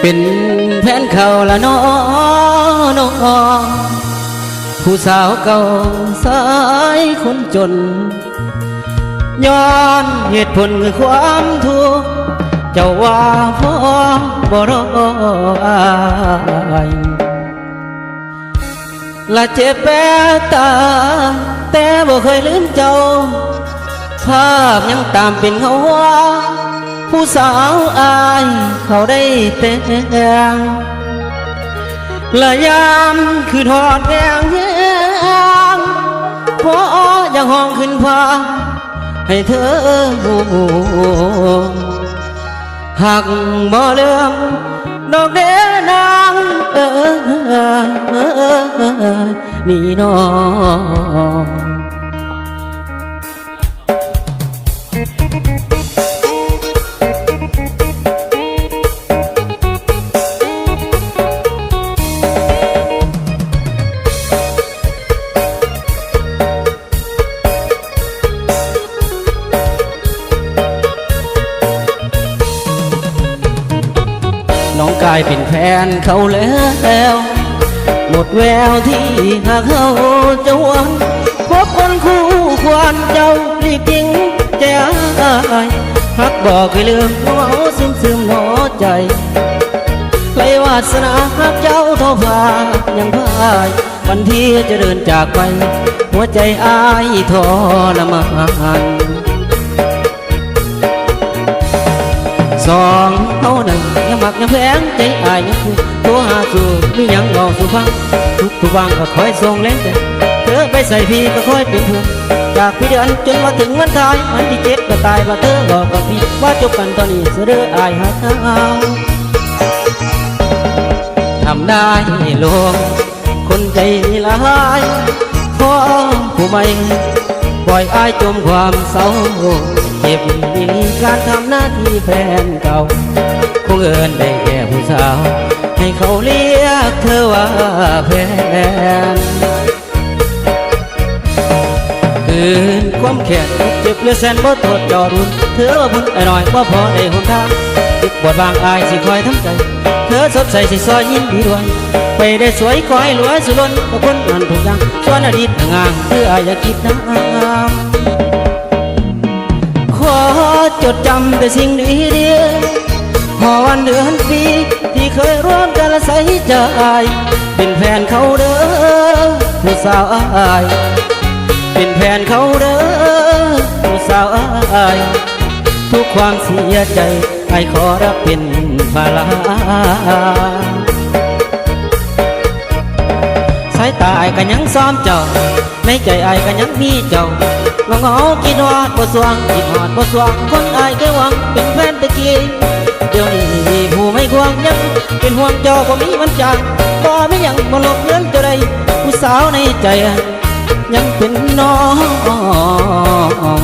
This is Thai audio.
เป็นแฟนเขาละน้องผู้สาวเก่าสายคนจนย้อนเหตุผลคือความทุกข์เจ้าว่าพ่อบ่รออายละเจ็บแปตาแต่บ่เคยลืมเจ้าภาพยังตามเป็นเงาว่าผู้สาวอายเขาได้แต่งละยามคือทอดแดงแยงพออยากห้องขึ้นฟ้าให้เธอหักบ่เลื่อมดอกเดนางนี่น้องน้องกลายเป็นแฟนเขาแล้วหมดแววที่หากเขาจะหวังพบคนคู่ควรเจ้ารีบทิ้งใจหักบอกให้ลืมเหงาซึมหนอใจไกลวาสนาหักเจ้าเท่าฟ้ายังพายวันที่จะเดินจากไปหัวใจอายทรมานสองเขาหนึ่งยังมักยังแพงใจอายยังคือตัวหาสู่มียังบอกสู่ฟังทุกวันก็คอยส่งแรงใจเธอไปใส่พี่ก็คอยเป็นเพื่อนจากพี่เดือนจนมาถึงวันท้ายวันที่เจ็บก็ตายว่าเธอบอกกับพี่ว่าจบกันตอนนี้เสด็จอายหักเขาทำได้ลงคนใจละลายขอผู้ไม่ปล่อยอายจมความเศร้าเก็บดีการทำหน้าที่แฟนเก่าคงเอินได้แค่ผู้สาวให้เขาเรียกเธอว่าแฟนคืนความแค้นเจ็บเหลือแสนบ่โทษจอรุนเธอว่าบุญไอ้หน่อยบ่พอได้หนทางติดบทบางอายสิคอยทำใจเธอสดใสสิซอยยิ้มดีด้วยไปได้สวยคอยรวยสุรนกับคนนั้นทุกอย่างส่วนอดีตงามเพื่ออย่าคิดน้ำขอจดจำแต่สิ่งดีๆพอวันเดือนปีที่เคยร่วมกันและใส่ใจเป็นแฟนเขาเด้อผู้สาวอายเป็นแฟนเขาเด้อผู้สาวอายทุกความเสียใจไอ้ขอรับเป็นภาระสายตาไอ้ก็ยังซ้อมเจ้าในใจไอ้ก็ยังมีเจ้าเหงาคิดฮอดบ่สว่างคิดฮอดบ่สว่างคนไอ้เคยหวังเป็นแฟนตะกี้เดี๋ยวนี้ผู้ไม่ควงยังเป็นห่วงเจ้าบ่มีมันจางบ่มีหยังบ่ลบเลือนเจ้าใดผู้สาวในใจยังเป็นน้อง